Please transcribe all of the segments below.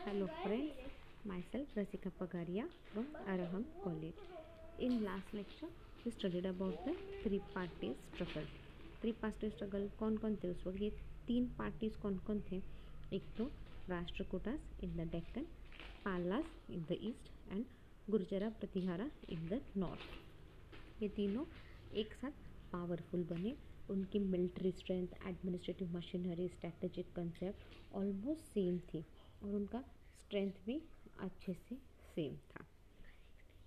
Hello friends, myself Rasika Pagaria from Araham College. In last lecture, we studied about the three parties struggle. Three party struggle कौन कौन थे उस वक्त? ये तीन पार्टीज कौन कौन थे? एक तो Rashtrakutas in the Deccan, Palas in the east and Gurjara Pratihara in the north. ये तीनों एक साथ पावरफुल बने। उनकी military strength, administrative machinery, strategic concept almost same थी और उनका स्ट्रेंथ भी अच्छे से सेम था।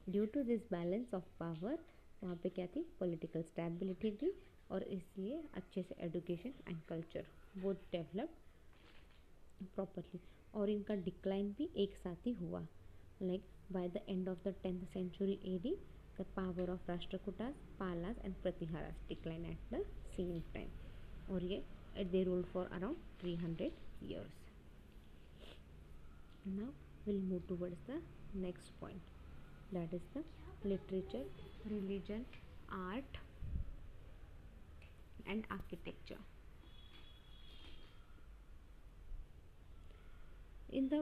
Due to this balance of power वहाँ पे क्या थी? पॉलिटिकल स्टेबिलिटी थी और इसलिए अच्छे से एजुकेशन एंड कल्चर वो डेवलप प्रॉपरली। और इनका डिक्लाइन भी एक साथ ही हुआ। Like by the end of the 10th century AD, the power of Rashtrakutas, Palas and Pratiharas declined at the same time. और ये they ruled for around 300 years. Now we'll move towards the next point, that is the literature, religion, art and architecture. In the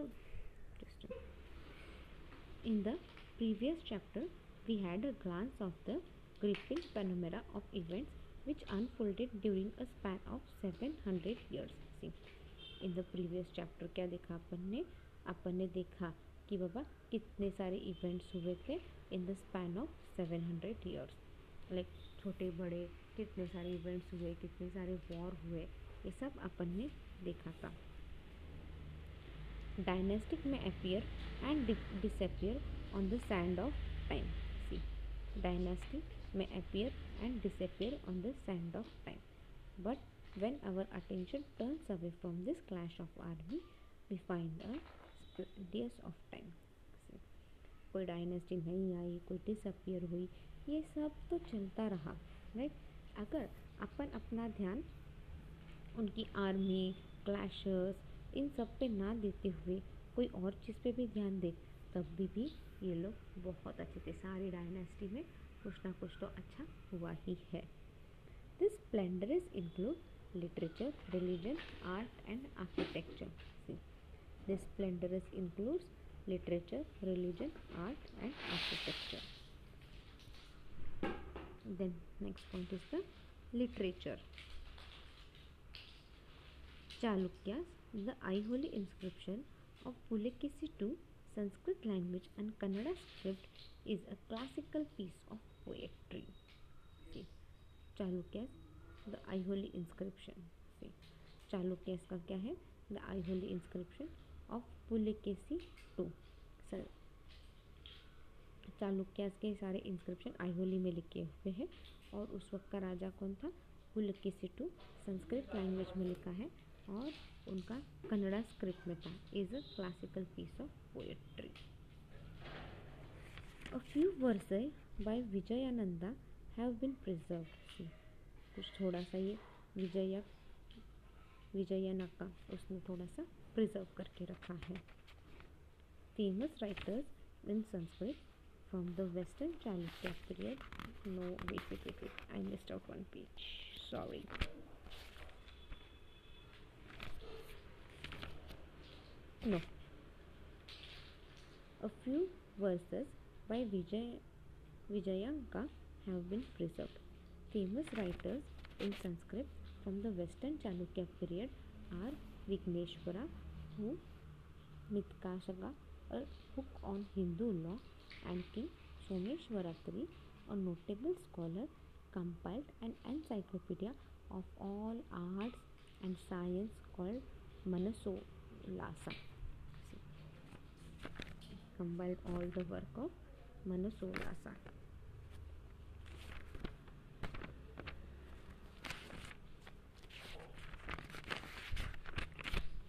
previous chapter, we had a glance of the gripping panorama of events which unfolded during a span of 700 years. See, in the previous chapter क्या देखा अपन ने देखा कि बाबा कितने सारे events हुए थे in the span of 700 years. Like छोटे बड़े कितने सारे इवेंट्स हुए, कितने सारे वॉर हुए, ये सब अपन ने देखा था. Dynastic may appear and disappear on the sand of time. See, dynasty may appear and disappear on the sand of time. But when our attention turns away from this clash of army, we find a splendidness of time. See, कोई dynasty नहीं आई, कोई disappear हुई, ये सब तो चलता रहा, right. अगर अपन अपना ध्यान उनकी आर्मी, क्लैशेस, इन सब पे ना देते हुए कोई और चीज़ पे भी ध्यान दे, तब भी ये लोग बहुत अच्छे थे. सारी डायनेस्टी में कुछ ना कुछ तो अच्छा हुआ ही है. This splendours include literature, religion, art and architecture. This splendours includes literature, religion, art and architecture. Then next point is the literature. Chalukyas, the Aiholi inscription of Pulakesi to Sanskrit language and Kannada script is a classical piece of poetry. See, Chalukyas, the Aiholi inscription. See, Chalukyas का क्या है? The Aiholi inscription of Pulakesi to. Chalukyas के सारे inscription आइहोली में लिखे हुए हैं और उस वक्त का राजा कौन था? पुलकेसी टू. संस्कृत लैंग्वेज में लिखा है और उनका कन्नड़ा स्क्रिप्ट में था. Is a classical piece of poetry. A few verses by Vijayananda have been preserved. कुछ थोड़ा सा ये विजयनका उसने थोड़ा सा प्रिजर्व करके रखा है. Famous writers in Sanskrit from the western Chalukya period. No, wait, I missed out one page, sorry. No. A few verses by Vijayanka have been preserved. Famous writers in Sanskrit from the Western Chalukya period are Vigneshwara, who Mitkashaka, a book on Hindu law, and King Someshwaratri, a notable scholar, compiled an encyclopedia of all arts and science called Manasollasa. Compiled all the work of Manasollasa.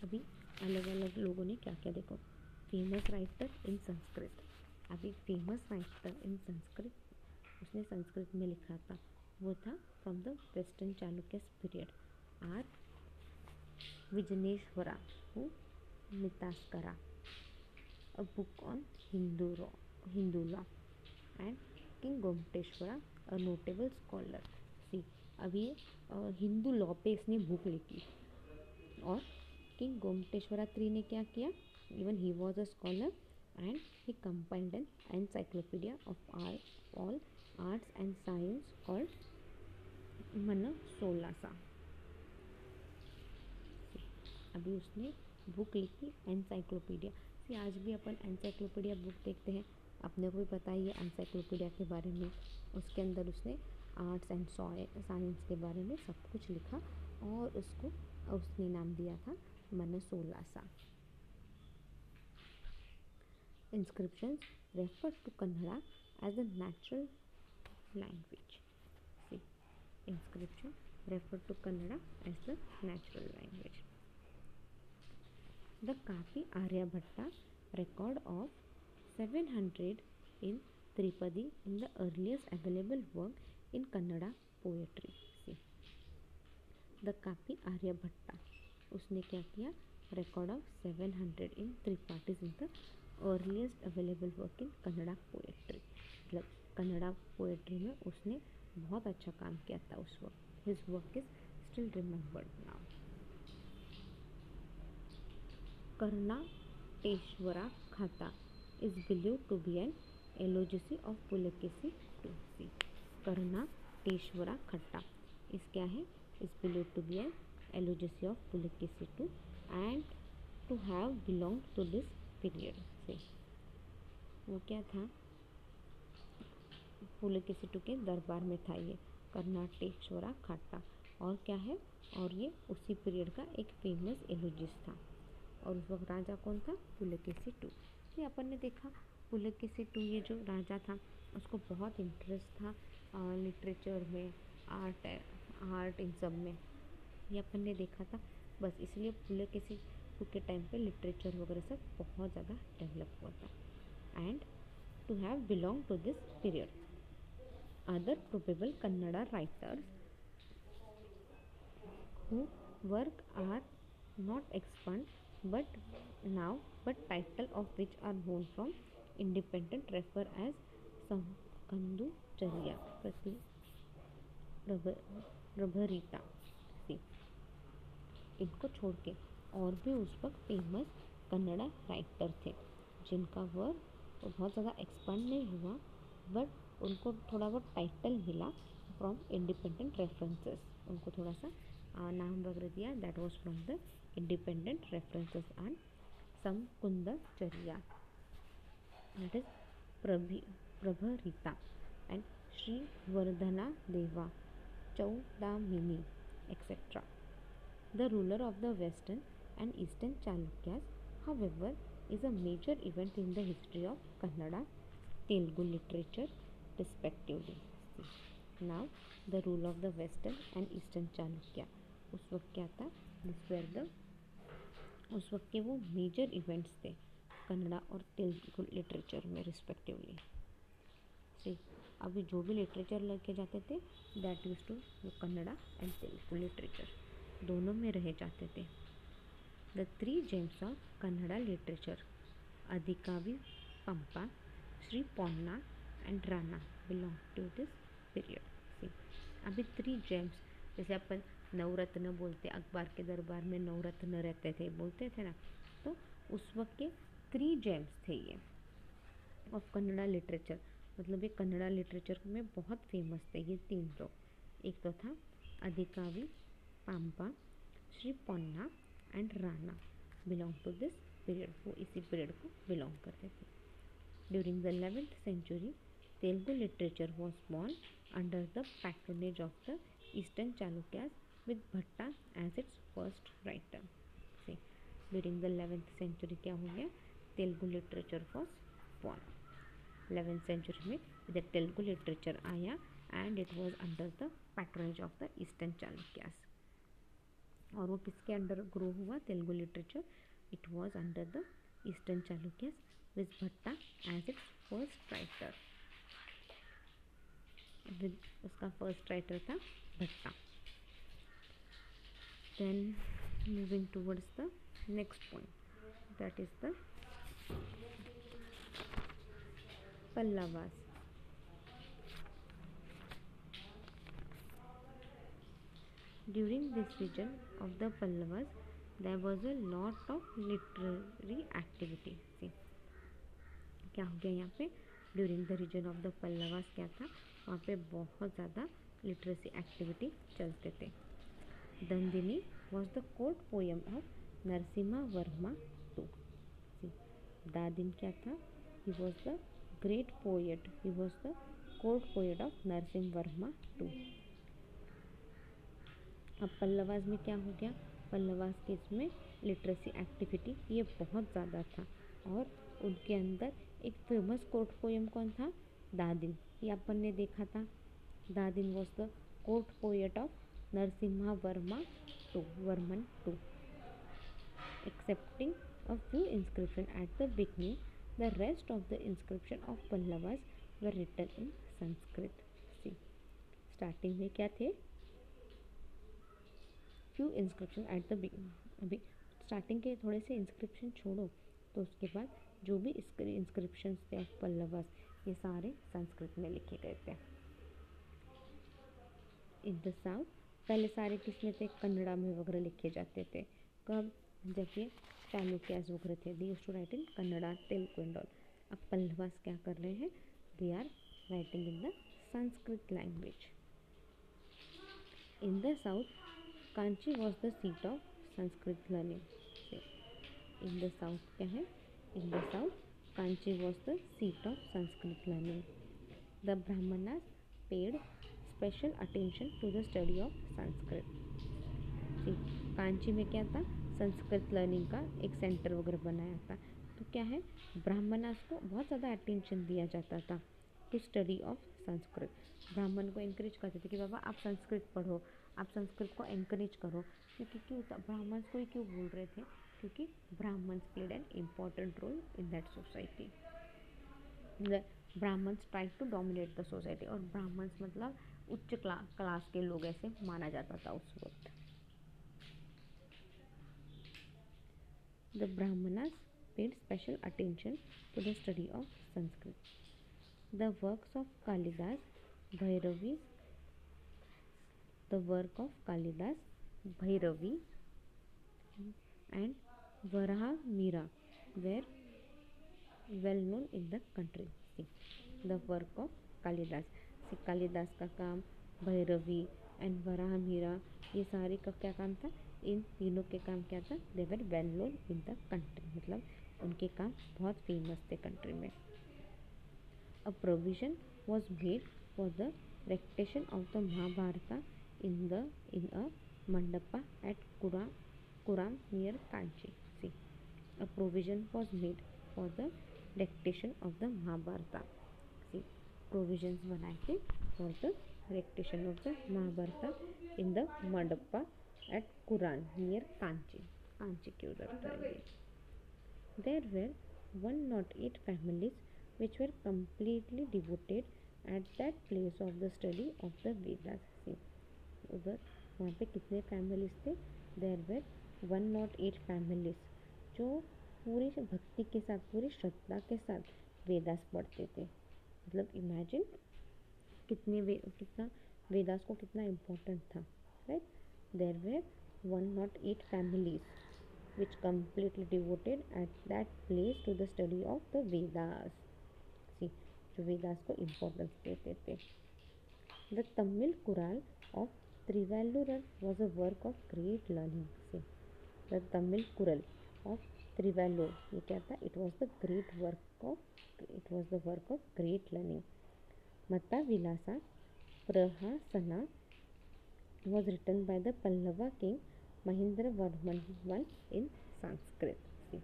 अभी अलग अलग लोगों ने क्या क्या देखो. Famous writer in Sanskrit. अभी famous writer in Sanskrit उसने संस्कृत में लिखा था, वो था from the western Chalukyas period. Are Vijnaneshwara, who Mitakshara, a book on Hindu law, and King Gomteshwara, a notable scholar. See, अभी हिंदू लॉ पे इसने बुक लिखी और किंग गोमटेश्वरा III ने क्या किया? Even he was a scholar and he compiled an encyclopaedia of all arts and science called Manasollasa. अभी उसने बुक लिखी एनसाइक्लोपीडिया। सी आज भी अपन एनसाइक्लोपीडिया बुक देखते हैं, अपने को भी पता ही है एनसाइक्लोपीडिया के बारे में। उसके अंदर उसने आर्ट्स एंड साइंस के बारे में सब कुछ लिखा और उसको उसने नाम दिया था मनसोलासा। Inscriptions refer to Kannada as a natural language. See, inscription refer to Kannada as the natural language. The Kapi Aryabhatta record of 700 in Tripadi in the earliest available work in Kannada poetry. See, the Kapi Aryabhatta उसने क्या किया? Record of 700 in Tripadis in the earliest available work in Kannada poetry. मतलब Kannada poetry में उसने बहुत अच्छा काम किया था उस वक्त। His work is still remembered now. Karnateshwara Katha is believe to be an eulogy of Pulakeshi two. Karnateshwara Katha is क्या है? Is believe to be an eulogy of Pulakeshi two and to have belong to this period. से वो क्या था? पुलकेशी के दरबार में था ये कर्णाटेश्वरा खाट्टा। और क्या है? और ये उसी पीरियड का एक फेमस एलोजिस्ट था। और उस वक्त राजा कौन था? पुलकेशी ये अपन ने देखा पुलकेशी ये जो राजा था उसको बहुत इंटरेस्ट था लिटरेचर में, आर्ट इन सब में, ये अपन ने देखा था। बस इसलिए पुलकेशी के टाइम पे लिटरेचर वगैरह सब बहुत ज़्यादा डेवलप हुआ था। And to have belong to this period. Other probable Kannada writers who work are not expand but title of which are known from independent refer as संकंदुचर्या प्रभरिता। इनको छोड़ के और भी उस वक्त फेमस कन्नड़ा राइटर थे जिनका वर्क बहुत ज़्यादा एक्सपांड नहीं हुआ बट उनको थोड़ा बहुत टाइटल मिला फ्रॉम इंडिपेंडेंट रेफरेंसेस। उनको थोड़ा सा नाम वगैरह दिया, that was from the independent references and संकुंदचर्या, दैट इज प्रभरिता एंड श्रीवर्धना देवा चौदामिनी etc. The ruler of the western and eastern Chalukyas, however, is a major event in the history of Kannada, Telugu literature respectively. Now, the rule of the western and eastern Chalukya. उस वक्त क्या था? उस वक्त के वो major events थे कन्नड़ा और तेलुगु लिटरेचर में रिस्पेक्टिवली। अभी जो भी लिटरेचर लेके जाते थे that use to Kannada and Telugu literature दोनों में रहे जाते थे। The 3 gems of Kannada literature Adikavi Pampa Shri Ponna and Ranna belong to this period. अभी 3 जेम्स जैसे अपन नवरत्न बोलते, अखबार के दरबार में नवरत्न रहते थे बोलते थे ना, तो उस वक्त के 3 जेम्स थे ये ऑफ कन्नड़ा लिटरेचर। मतलब ये कन्नड़ा लिटरेचर में बहुत फेमस थे ये 3 लोग। एक तो था Adikavi Pampa, Shri Ponna and Ranna belong to this period. वो इसी पीरियड को बिलोंग करते थे। During the 11th century, Telugu literature was born under the patronage of the Eastern Chalukyas with Bhatta as its first writer. See, during the 11th century क्या हो गया? Telugu literature was born. 11th century में इधर Telugu literature आया and it was under the patronage of the eastern Chalukyas. और वो किसके under grow हुआ Telugu literature? It was under the eastern Chalukyas with Bhatta as its first writer. उसका फर्स्ट राइटर था Bhatta. Then moving towards the next point, that is the Pallavas. During this region of the Pallavas, there was a lot of literary activity. क्या हो गया यहाँ पे, during the region of the Pallavas क्या था, वहाँ पे बहुत ज़्यादा लिटरेसी एक्टिविटी चलते थे। Dandin was the court poem of Narasimha Varma two. Dandin क्या था, he was the great poet, he was the court poet of Narasimha Varma two. अब पल्लवास में क्या हो गया, पल्लवास के इसमें लिटरेसी एक्टिविटी ये बहुत ज़्यादा था, और उनके अंदर एक फेमस कोर्ट पोएम कौन था, दादिन, ये अपन ने देखा था। Dandin was the court poet of Narasimha Varma two, Varman two. Excepting a few inscription at the beginning, the rest of the inscription of Pallavas were written in Sanskrit. See, starting में क्या थे, few inscription at the beginning, अभी starting के थोड़े से inscription छोड़ो, तो उसके बाद जो भी इंस्क्रिप्शन थे ऑफ पल्लवास ये सारे संस्कृत में लिखे गए थे। इन द साउथ पहले सारे किस में थे, कन्नड़ा में वगैरह लिखे जाते थे। कब, जब ये चालुक्यास वगैरह थे, they used to write in Kannada, Telugu and all. अब पल्लवास क्या कर रहे हैं, they are writing in the Sanskrit language. In the south Kanchi was the seat of Sanskrit learning. In the south क्या है, in the south Kanchi was the seat of Sanskrit learning. The Brahmanas paid special attention to the study of Sanskrit. Kanchi में क्या था, Sanskrit learning का एक centre वगैरह बनाया था। तो क्या है, ब्राह्मणास को बहुत ज़्यादा अटेंशन दिया जाता था टू स्टडी ऑफ संस्कृत। ब्राह्मण को एंकरेज करते थे कि बाबा आप संस्कृत पढ़ो, आप संस्कृत को एंकरेज करो। क्योंकि क्यों ब्राह्मण को ही क्यों बोल रहे थे, क्योंकि Brahmin played an important role in that society. Brahmins try to dominate the society, और ब्राह्मण्स मतलब उच्च क्लास के लोग ऐसे माना जाता था उस वक्त। The Brahmanas paid special attention to the study of Sanskrit. The works of Kalidas, Bhairavi, the work of Kalidas, Bhairavi, and Varaha Mira were well known in the country. See, the work of Kalidas. See, Kalidas का काम, Bhairavi and Varaha Meera, ये सारे का क्या काम था, इन तीनों के काम क्या था, they were well known in the country, मतलब उनके काम बहुत फेमस थे कंट्री में। A provision was made for the recitation of the Mahabharata in a mandapa at Kuram near Kanchi. See, a provision was made for the recitation of the Mahabharata. See, provisions बनाए थे for the recitation of the Mahabharata in the mandapa at Kuran near Kanchi, Kanchi के उधर था ये। There were 108 families which were completely devoted at that place of the study of the Vedas. See, उधर वहाँ पे कितने families थे, There were 108 families जो पूरी भक्ति के साथ, पूरी श्रद्धा के साथ वेदास पढ़ते थे। मतलब इमेजिन कितना वेदास को कितना इम्पोर्टेंट था, right. There were 108 families which completely devoted at that place to the study of the Vedas. See, जो वेदास को importance देते थे। The Tamil Kural of Trivallur was a work of great learning. See, the Tamil Kural of Trivallur, ये क्या था? It was the work of great learning. Mata Vilasa Prahasana was written by the Pallava king Mahendravarman I in Sanskrit. See,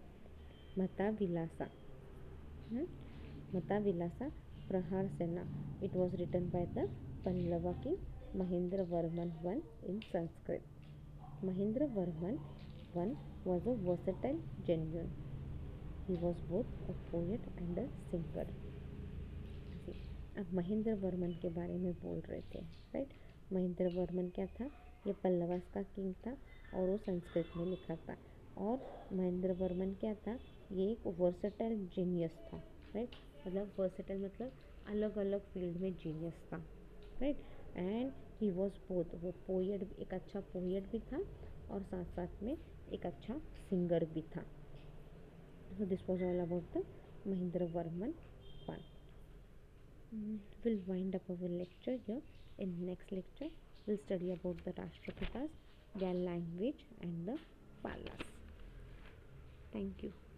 Mata Vilasa Praharsana, it was written by the Pallava king Mahendravarman I in Sanskrit. Mahendravarman I was a versatile general. He was both a poet and a singer. See, अब महेंद्र वर्मन के बारे में बोल रहे थे, right. Mahendra Varman क्या था, ये पल्लवास का किंग था और वो संस्कृत में लिखा था। और महेंद्र वर्मन क्या था, ये एक वर्सेटाइल जीनियस था, राइट। मतलब वर्सेटाइल मतलब अलग अलग फील्ड में जीनियस था, right. And he was both, वो पोएट, एक अच्छा पोएट भी था और साथ साथ में एक अच्छा सिंगर भी था. So this was all about the Mahendravarman part. We'll wind up our lecture here. In next lecture, we'll study about the Rashtrakutas, their language and the Palas. Thank you.